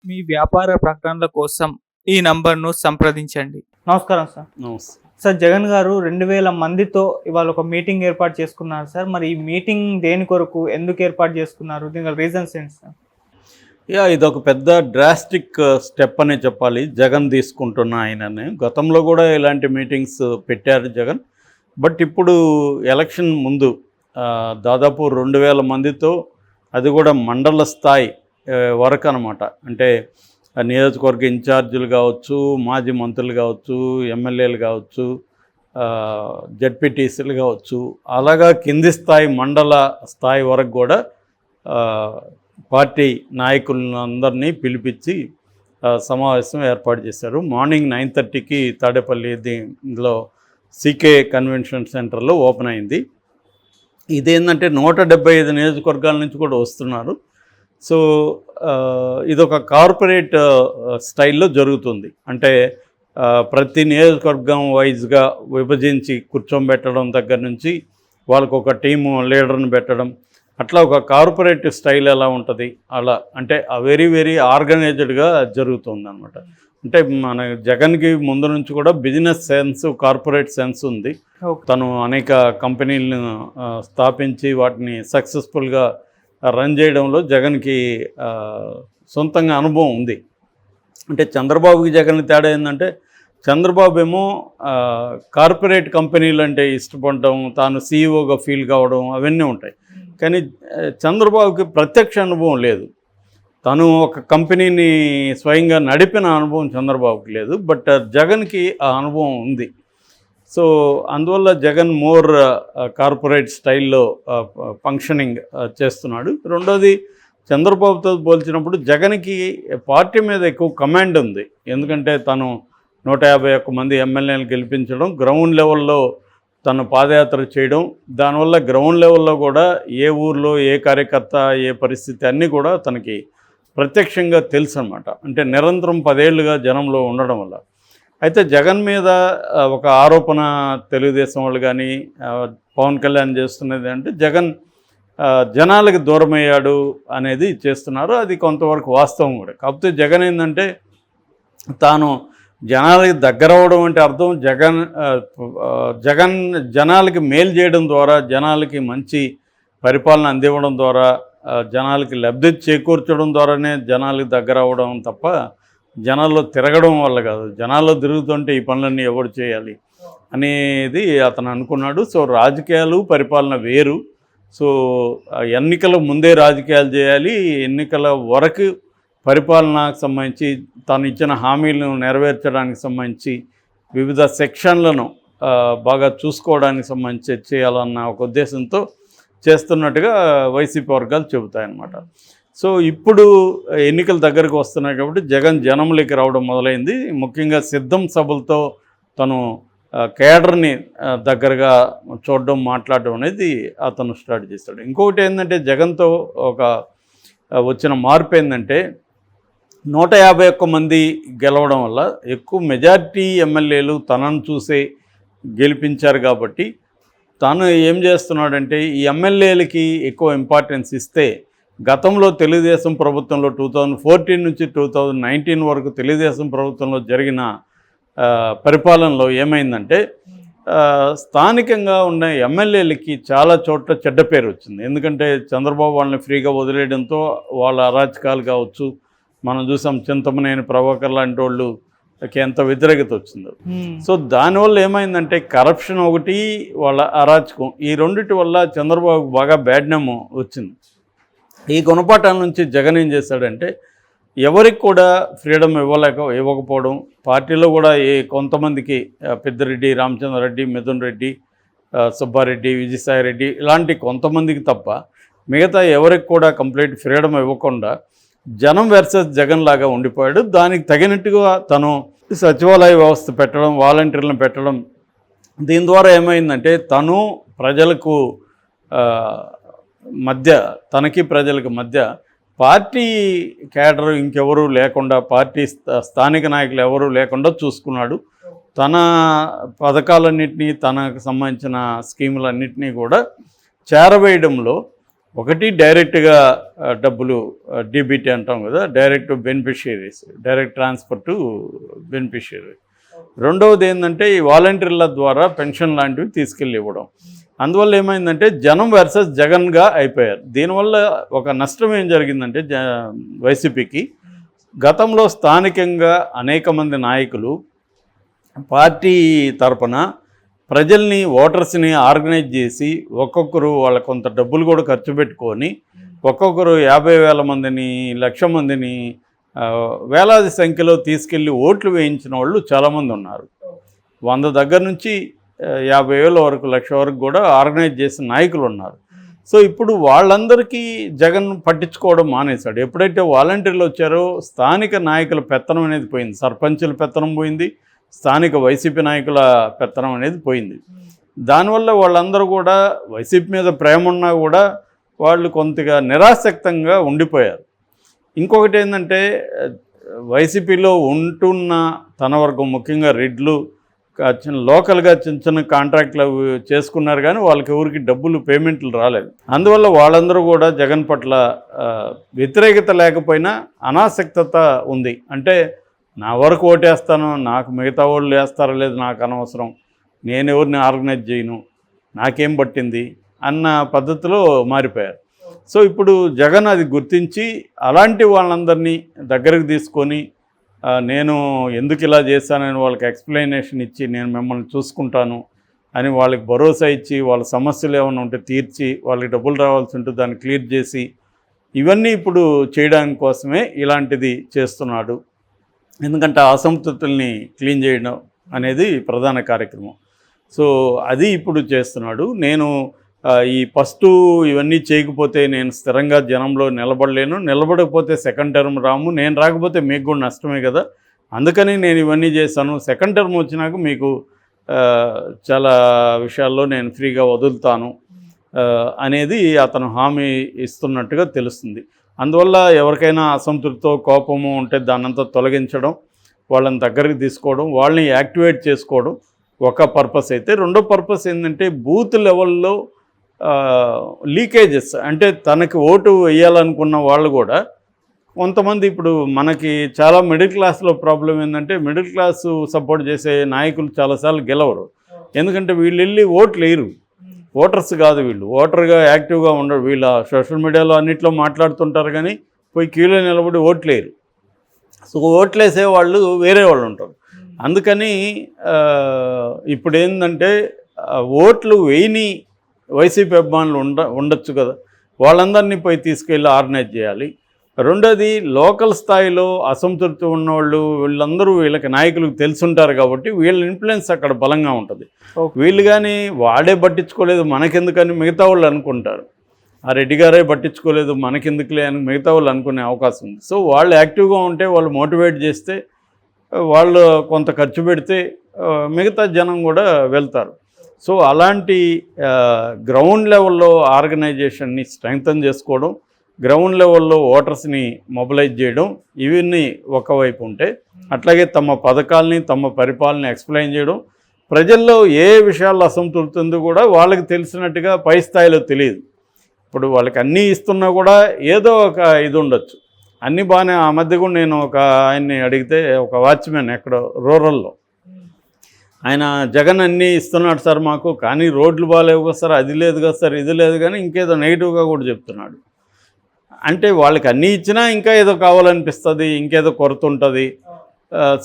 మీ వ్యాపార ప్రకటనల కోసం ఈ నంబర్ను సంప్రదించండి. నమస్కారం సార్. నమస్తే. సార్, జగన్ గారు 2000 మందితో ఇవాళ ఒక మీటింగ్ ఏర్పాటు చేసుకున్నారు సార్. మరి ఈ మీటింగ్ దేని కొరకు, ఎందుకు ఏర్పాటు చేసుకున్నారు? దీని రీజన్స్ ఏంటి సార్? ఇదొక పెద్ద డ్రాస్టిక్ స్టెప్ అనే చెప్పాలి జగన్ తీసుకుంటున్న ఆయనని. గతంలో కూడా ఇలాంటి మీటింగ్స్ పెట్టారు జగన్. బట్ ఇప్పుడు ఎలక్షన్ ముందు దాదాపు 2000 మందితో, అది కూడా మండల స్థాయి వరకు అనమాట. అంటే నియోజకవర్గ ఇన్ఛార్జీలు కావచ్చు, మాజీ మంత్రులు కావచ్చు, ఎమ్మెల్యేలు కావచ్చు, జడ్పీటీసీలు కావచ్చు, అలాగా కింది స్థాయి మండల స్థాయి వరకు కూడా పార్టీ నాయకులందరినీ పిలిపించి సమావేశం ఏర్పాటు చేశారు. మార్నింగ్ 9:30కి తాడేపల్లి దీనిలో సీకే కన్వెన్షన్ సెంటర్లో ఓపెన్ అయింది. ఇదేంటంటే 175 నియోజకవర్గాల నుంచి కూడా వస్తున్నారు. సో ఇదొక కార్పొరేట్ స్టైల్లో జరుగుతుంది. అంటే ప్రతి నియోజకవర్గం వైజ్గా విభజించి కూర్చోబెట్టడం దగ్గర నుంచి వాళ్ళకు ఒక టీము లీడర్ని పెట్టడం, అట్లా ఒక కార్పొరేట్ స్టైల్ ఎలా ఉంటుంది అలా, అంటే వెరీ వెరీ ఆర్గనైజ్డ్గా జరుగుతుంది అనమాట. అంటే మన జగన్కి ముందు నుంచి కూడా బిజినెస్ సెన్స్, కార్పొరేట్ సెన్స్ ఉంది. తను అనేక కంపెనీలను స్థాపించి వాటిని సక్సెస్ఫుల్గా రన్ చేయడంలో జగన్కి సొంతంగా అనుభవం ఉంది. అంటే చంద్రబాబుకి జగన్ తేడా ఏంటంటే, చంద్రబాబు ఏమో కార్పొరేట్ కంపెనీలు అంటే ఇష్టపడడం, తాను సీఈఓగా ఫీల్ కావడం అవన్నీ ఉంటాయి. కానీ చంద్రబాబుకి ప్రత్యక్ష అనుభవం లేదు. తను ఒక కంపెనీని స్వయంగా నడిపిన అనుభవం చంద్రబాబుకి లేదు. బట్ జగన్కి ఆ అనుభవం ఉంది. సో అందువల్ల జగన్ మోర్ కార్పొరేట్ స్టైల్లో ఫంక్షనింగ్ చేస్తున్నాడు. రెండోది, చంద్రబాబుతో పోల్చినప్పుడు జగన్కి పార్టీ మీద ఎక్కువ కమాండ్ ఉంది. ఎందుకంటే తను 151 మంది ఎమ్మెల్యేలు గెలిపించడం, గ్రౌండ్ లెవెల్లో తను పాదయాత్ర చేయడం, దానివల్ల గ్రౌండ్ లెవెల్లో కూడా ఏ ఊర్లో ఏ కార్యకర్త ఏ పరిస్థితి అన్నీ కూడా తనకి ప్రత్యక్షంగా తెలుసు అన్నమాట. అంటే నిరంతరం 10 ఏళ్ళుగా జనంలో ఉండడం వల్ల. అయితే జగన్ మీద ఒక ఆరోపణ తెలుగుదేశం వాళ్ళు కానీ పవన్ కళ్యాణ్ చేస్తున్నది అంటే, జగన్ జనాలకు దూరమయ్యాడు అనేది చేస్తున్నారు. అది కొంతవరకు వాస్తవం కూడా. కాకపోతే జగన్ ఏంటంటే, తాను జనాలకి దగ్గర అవ్వడం అంటే అర్థం జగన్ జనాలకి మేలు చేయడం ద్వారా, జనాలకి మంచి పరిపాలన అందివ్వడం ద్వారా, జనాలకి లబ్ధి చేకూర్చడం ద్వారానే జనాలకి దగ్గర అవ్వడం తప్ప జనాల్లో తిరగడం వల్ల కాదు. జనాల్లో తిరుగుతుంటే ఈ పనులన్నీ ఎవరు చేయాలి అనేది అతను అనుకున్నాడు. సో రాజకీయాలు పరిపాలన వేరు. సో ఎన్నికల ముందే రాజకీయాలు చేయాలి, ఎన్నికల వరకు పరిపాలనకు సంబంధించి తాను ఇచ్చిన హామీలను నెరవేర్చడానికి సంబంధించి వివిధ సెక్షన్లను బాగా చూసుకోవడానికి సంబంధించి చేయాలన్న ఒక ఉద్దేశంతో చేస్తున్నట్టుగా వైసీపీ వర్గాలు చెబుతాయన్నమాట. సో ఇప్పుడు ఎన్నికల దగ్గరకు వస్తున్నాయి కాబట్టి జగన్ జనంలోకి రావడం మొదలైంది. ముఖ్యంగా సిద్ధం సభలతో తను కేడర్ని దగ్గరగా చూడడం, మాట్లాడడం అనేది అతను స్టార్ట్ చేస్తాడు. ఇంకొకటి ఏంటంటే, జగన్తో ఒక వచ్చిన మార్పు ఏంటంటే, 151 మంది గెలవడం వల్ల ఎక్కువ మెజారిటీ ఎమ్మెల్యేలు తనను చూసే గెలిపించారు. కాబట్టి తాను ఏం చేస్తున్నాడంటే, ఈ ఎమ్మెల్యేలకి ఎక్కువ ఇంపార్టెన్స్ ఇస్తే, గతంలో తెలుగుదేశం ప్రభుత్వంలో 2014 నుంచి 2019 వరకు తెలుగుదేశం ప్రభుత్వంలో జరిగిన పరిపాలనలో ఏమైందంటే, స్థానికంగా ఉన్న ఎమ్మెల్యేలకి చాలా చోట్ల చెడ్డ పేరు వచ్చింది. ఎందుకంటే చంద్రబాబు వాళ్ళని ఫ్రీగా వదిలేయడంతో వాళ్ళ అరాచకాలు కావచ్చు, మనం చూసాం చింతమనేని ప్రభాకర్ లాంటి వాళ్ళకి ఎంత వ్యతిరేకత వచ్చిందో. సో దానివల్ల ఏమైందంటే, కరప్షన్ ఒకటి, వాళ్ళ అరాచకం, ఈ రెండిటి వల్ల చంద్రబాబు బాగా బ్యాడ్ నేమ్ వచ్చింది. ఈ గుణపాఠాల నుంచి జగన్ ఏం చేశాడంటే, ఎవరికి కూడా ఫ్రీడమ్ ఇవ్వకపోవడం, పార్టీలో కూడా కొంతమందికి పెద్దిరెడ్డి, రామచంద్రారెడ్డి, మిథున్ రెడ్డి, సుబ్బారెడ్డి, విజయసాయిరెడ్డి ఇలాంటి కొంతమందికి తప్ప మిగతా ఎవరికి కూడా కంప్లీట్ ఫ్రీడమ్ ఇవ్వకుండా జనం వర్సెస్ జగన్ లాగా ఉండిపోయాడు. దానికి తగినట్టుగా తను సచివాలయ వ్యవస్థ పెట్టడం, వాలంటీర్లను పెట్టడం, దీని ద్వారా ఏమైందంటే, తను ప్రజలకు మధ్య, తనకి ప్రజలకు మధ్య పార్టీ క్యాడర్ ఇంకెవరూ లేకుండా, పార్టీ స్థానిక నాయకులు ఎవరూ లేకుండా చూసుకున్నాడు. తన పథకాలన్నింటినీ, తనకు సంబంధించిన స్కీములన్నింటినీ కూడా చేరవేయడంలో ఒకటి డైరెక్ట్గా డబ్బులు డీబీటీ అంటాం కదా, direct beneficiaries, direct transfer to beneficiary. రెండవది ఏంటంటే ఈ వాలంటీర్ల ద్వారా పెన్షన్ లాంటివి తీసుకెళ్ళి ఇవ్వడం. అందువల్ల ఏమైందంటే జనం వర్సెస్ జగన్గా అయిపోయారు. దీనివల్ల ఒక నష్టం ఏం జరిగిందంటే వైసీపీకి గతంలో స్థానికంగా అనేక మంది నాయకులు పార్టీ తరపున ప్రజల్ని, ఓటర్స్ని ఆర్గనైజ్ చేసి ఒక్కొక్కరు వాళ్ళ కొంత డబ్బులు కూడా ఖర్చు పెట్టుకొని ఒక్కొక్కరు 50,000 మందిని, 1,00,000 మందిని వేలాది సంఖ్యలో తీసుకెళ్ళి ఓట్లు వేయించిన వాళ్ళు చాలామంది ఉన్నారు. 100 దగ్గర నుంచి 50,000 వరకు, 1,00,000 వరకు కూడా ఆర్గనైజ్ చేసిన నాయకులు ఉన్నారు. సో ఇప్పుడు వాళ్ళందరికీ జగన్ పట్టించుకోవడం మానేశాడు. ఎప్పుడైతే వాలంటీర్లు వచ్చారో స్థానిక నాయకుల పెత్తనం అనేది పోయింది, సర్పంచుల పెత్తనం పోయింది, స్థానిక వైసీపీ నాయకుల పెత్తనం అనేది పోయింది. దానివల్ల వాళ్ళందరూ కూడా వైసీపీ మీద ప్రేమ ఉన్నా కూడా వాళ్ళు కొంతగా నిరాసక్తంగా ఉండిపోయారు. ఇంకొకటి ఏంటంటే వైసీపీలో ఉంటున్న తన వర్గం, ముఖ్యంగా రెడ్లు లోకల్గా చిన్న చిన్న కాంట్రాక్ట్లు చేసుకున్నారు, కానీ వాళ్ళకి ఎవరికి డబ్బులు పేమెంట్లు రాలేదు. అందువల్ల వాళ్ళందరూ కూడా జగన్ పట్ల వ్యతిరేకత లేకపోయినా అనాసక్తత ఉంది. అంటే నా వరకు ఓటేస్తాను, నాకు మిగతా వాళ్ళు వేస్తారో లేదు నాకు అనవసరం, నేను ఎవరిని ఆర్గనైజ్ చేయను, నాకేం పట్టింది అన్న పద్ధతిలో మారిపోయారు. సో ఇప్పుడు జగన్ అది గుర్తించి అలాంటి వాళ్ళందరినీ దగ్గరకు తీసుకొని నేను ఎందుకు ఇలా చేశానని వాళ్ళకి ఎక్స్ప్లెనేషన్ ఇచ్చి నేను మిమ్మల్ని చూసుకుంటాను అని వాళ్ళకి భరోసా ఇచ్చి, వాళ్ళ సమస్యలు ఏమైనా ఉంటే తీర్చి, వాళ్ళకి డబ్బులు రావాల్సి ఉంటే దాన్ని క్లియర్ చేసి, ఇవన్నీ ఇప్పుడు చేయడానికి కోసమే ఇలాంటిది చేస్తున్నాడు. ఎందుకంటే అసంతృప్తుల్ని క్లీన్ చేయడం అనేది ప్రధాన కార్యక్రమం. సో అది ఇప్పుడు చేస్తున్నాడు. నేను ఈ ఫస్ట్ ఇవన్నీ చేయకపోతే నేను స్థిరంగా జనంలో నిలబడలేను, నిలబడకపోతే సెకండ్ టర్మ్ రాము, నేను రాకపోతే మీకు కూడా నష్టమే కదా, అందుకని నేను ఇవన్నీ చేశాను, సెకండ్ టర్మ్ వచ్చినాక మీకు చాలా విషయాల్లో నేను ఫ్రీగా వదులుతాను అనేది అతను హామీ ఇస్తున్నట్టుగా తెలుస్తుంది. అందువల్ల ఎవరికైనా అసంతృప్తితో కోపము ఉంటే దాన్నంతా తొలగించడం, వాళ్ళని దగ్గరికి తీసుకోవడం, వాళ్ళని యాక్టివేట్ చేసుకోవడం ఒక పర్పస్ అయితే, రెండో పర్పస్ ఏంటంటే బూత్ లెవెల్లో లీకేజెస్, అంటే తనకి ఓటు వేయాలనుకున్న వాళ్ళు కూడా కొంతమంది, ఇప్పుడు మనకి చాలా మిడిల్ క్లాస్లో ప్రాబ్లం ఏంటంటే మిడిల్ క్లాసు సపోర్ట్ చేసే నాయకులు చాలాసార్లు గెలవరు. ఎందుకంటే వీళ్ళు వెళ్ళి ఓట్లు వేయరు, ఓటర్స్ కాదు వీళ్ళు, ఓటర్గా యాక్టివ్గా ఉండరు, వీళ్ళ సోషల్ మీడియాలో అన్నిట్లో మాట్లాడుతుంటారు కానీ పోయి క్యూలో నిలబడి ఓట్లు వేయరు. సో ఓట్లు వేసే వాళ్ళు వేరే వాళ్ళు ఉంటారు. అందుకని ఇప్పుడు ఏంటంటే ఓట్లు వేయని వైసీపీ అభిమానులు ఉండొచ్చు కదా, వాళ్ళందరినీ పోయి తీసుకెళ్ళి ఆర్గనైజ్ చేయాలి. రెండోది లోకల్ స్థాయిలో అసంతృప్తి ఉన్నవాళ్ళు వీళ్ళందరూ వీళ్ళకి నాయకులకు తెలుసుంటారు కాబట్టి వీళ్ళ ఇన్ఫ్లుయెన్స్ అక్కడ బలంగా ఉంటుంది. వీళ్ళు కానీ వాడే పట్టించుకోలేదు మనకెందుకని మిగతా వాళ్ళు అనుకుంటారు, ఆ రెడ్డి గారే పట్టించుకోలేదు మనకెందుకులే అని మిగతా వాళ్ళు అనుకునే అవకాశం ఉంది. సో వాళ్ళు యాక్టివ్గా ఉంటే, వాళ్ళు మోటివేట్ చేస్తే, వాళ్ళు కొంత ఖర్చు పెడితే మిగతా జనం కూడా వెళ్తారు. సో అలాంటి గ్రౌండ్ లెవెల్లో ఆర్గనైజేషన్ని స్ట్రెంగ్తన్ చేసుకోవడం, గ్రౌండ్ లెవెల్లో ఓటర్స్ని మొబిలైజ్ చేయడం, ఇవన్నీ ఒకవైపు ఉంటే, అట్లాగే తమ పథకాలని, తమ పరిపాలన ఎక్స్ప్లెయిన్ చేయడం, ప్రజల్లో ఏ విషయాల్లో అసంతృప్తి ఉందో కూడా వాళ్ళకి తెలిసినట్టుగా పై స్థాయిలో తెలియదు. ఇప్పుడు వాళ్ళకి అన్నీ ఇస్తున్నా కూడా ఏదో ఒక ఇది ఉండొచ్చు, అన్నీ బాగానే. ఆ మధ్య కూడా నేను ఒక ఆయన్ని అడిగితే, ఒక వాచ్మెన్ ఎక్కడో రూరల్లో, ఆయన జగన్ అన్నీ ఇస్తున్నాడు సార్ మాకు, కానీ రోడ్లు బాగాలేవు కదా సార్, అది లేదు కదా సార్, ఇది లేదు, కానీ ఇంకేదో నెగిటివ్గా కూడా చెప్తున్నాడు. అంటే వాళ్ళకి అన్నీ ఇచ్చినా ఇంకా ఏదో కావాలనిపిస్తుంది, ఇంకేదో కొరత ఉంటుంది.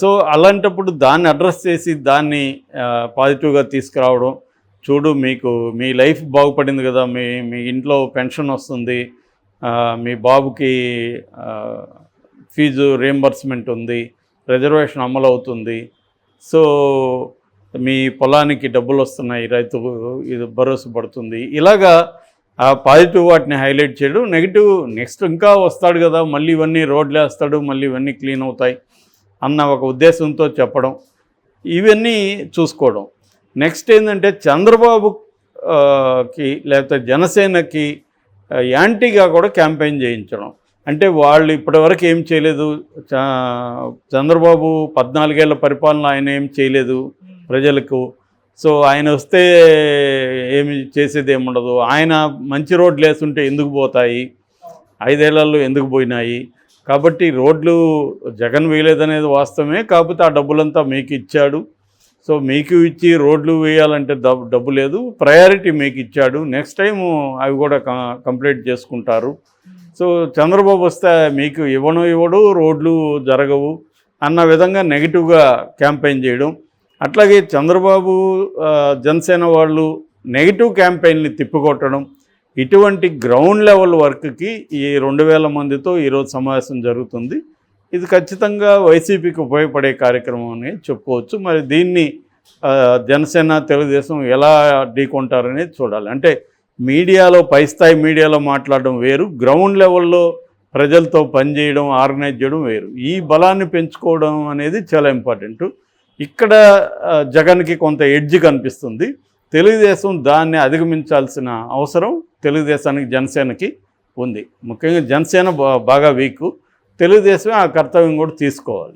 సో అలాంటప్పుడు దాన్ని అడ్రస్ చేసి దాన్ని పాజిటివ్గా తీసుకురావడం, చూడు మీకు మీ లైఫ్ బాగుపడింది కదా, మీ ఇంట్లో పెన్షన్ వస్తుంది, మీ బాబుకి ఫీజు రియంబర్స్మెంట్ ఉంది, రిజర్వేషన్ అమలు అవుతుంది, సో మీ పొలానికి డబ్బులు వస్తున్నాయి, రైతు ఇది భరోసా పడుతుంది, ఇలాగా ఆ పాజిటివ్ వాటిని హైలైట్ చేయడం, నెగిటివ్ నెక్స్ట్ ఇంకా వస్తాడు కదా, మళ్ళీ ఇవన్నీ రోడ్లు వేస్తాడు, మళ్ళీ ఇవన్నీ క్లీన్ అవుతాయి అన్న ఒక ఉద్దేశంతో చెప్పడం, ఇవన్నీ చూసుకోవడం. నెక్స్ట్ ఏంటంటే చంద్రబాబుకి లేకపోతే జనసేనకి యాంటీగా కూడా క్యాంపెయిన్ చేయించడం. అంటే వాళ్ళు ఇప్పటివరకు ఏం చేయలేదు, చంద్రబాబు 14 ఏళ్ల పరిపాలన ఆయన ఏం చేయలేదు ప్రజలకు, సో ఆయన వస్తే ఏమి చేసేది ఏముండదు. ఆయన మంచి రోడ్లు వేస్తుంటే ఎందుకు పోతాయి, 5 ఏళ్లలో ఎందుకు పోయినాయి? కాబట్టి రోడ్లు జగన్ వేయలేదనేది వాస్తవమే. కాకపోతే ఆ డబ్బులంతా మీకు ఇచ్చాడు. సో మీకు ఇచ్చి రోడ్లు వేయాలంటే డబ్బు లేదు, ప్రయారిటీ మీకు ఇచ్చాడు. నెక్స్ట్ టైం అవి కూడా కంప్లీట్ చేసుకుంటారు. సో చంద్రబాబు వస్తే మీకు ఇవ్వడు, రోడ్లు జరగవు అన్న విధంగా నెగిటివ్గా క్యాంపెయిన్ చేయడం. అట్లాగే చంద్రబాబు జనసేన వాళ్ళు నెగిటివ్ క్యాంపెయిన్ని తిప్పికొట్టడం, ఇటువంటి గ్రౌండ్ లెవెల్ వర్క్కి ఈ 2000 మందితో ఈరోజు సమావేశం జరుగుతుంది. ఇది ఖచ్చితంగా వైసీపీకి ఉపయోగపడే కార్యక్రమం అని చెప్పుకోవచ్చు. మరి దీన్ని జనసేన తెలుగుదేశం ఎలా ఢీకొంటారనేది చూడాలి. అంటే మీడియాలో, పై స్థాయి మీడియాలో మాట్లాడడం వేరు, గ్రౌండ్ లెవెల్లో ప్రజలతో పనిచేయడం, ఆర్గనైజ్ చేయడం వేరు. ఈ బలాన్ని పెంచుకోవడం అనేది చాలా ఇంపార్టెంట్. ఇక్కడ జగన్కి కొంత ఎడ్జ్ కనిపిస్తుంది. తెలుగుదేశం దాన్ని అధిగమించాల్సిన అవసరం తెలుగుదేశానికి, జనసేనకి ఉంది. ముఖ్యంగా జనసేన బాగా వీక్, తెలుగుదేశమే ఆ కర్తవ్యం కూడా తీసుకోవాలి.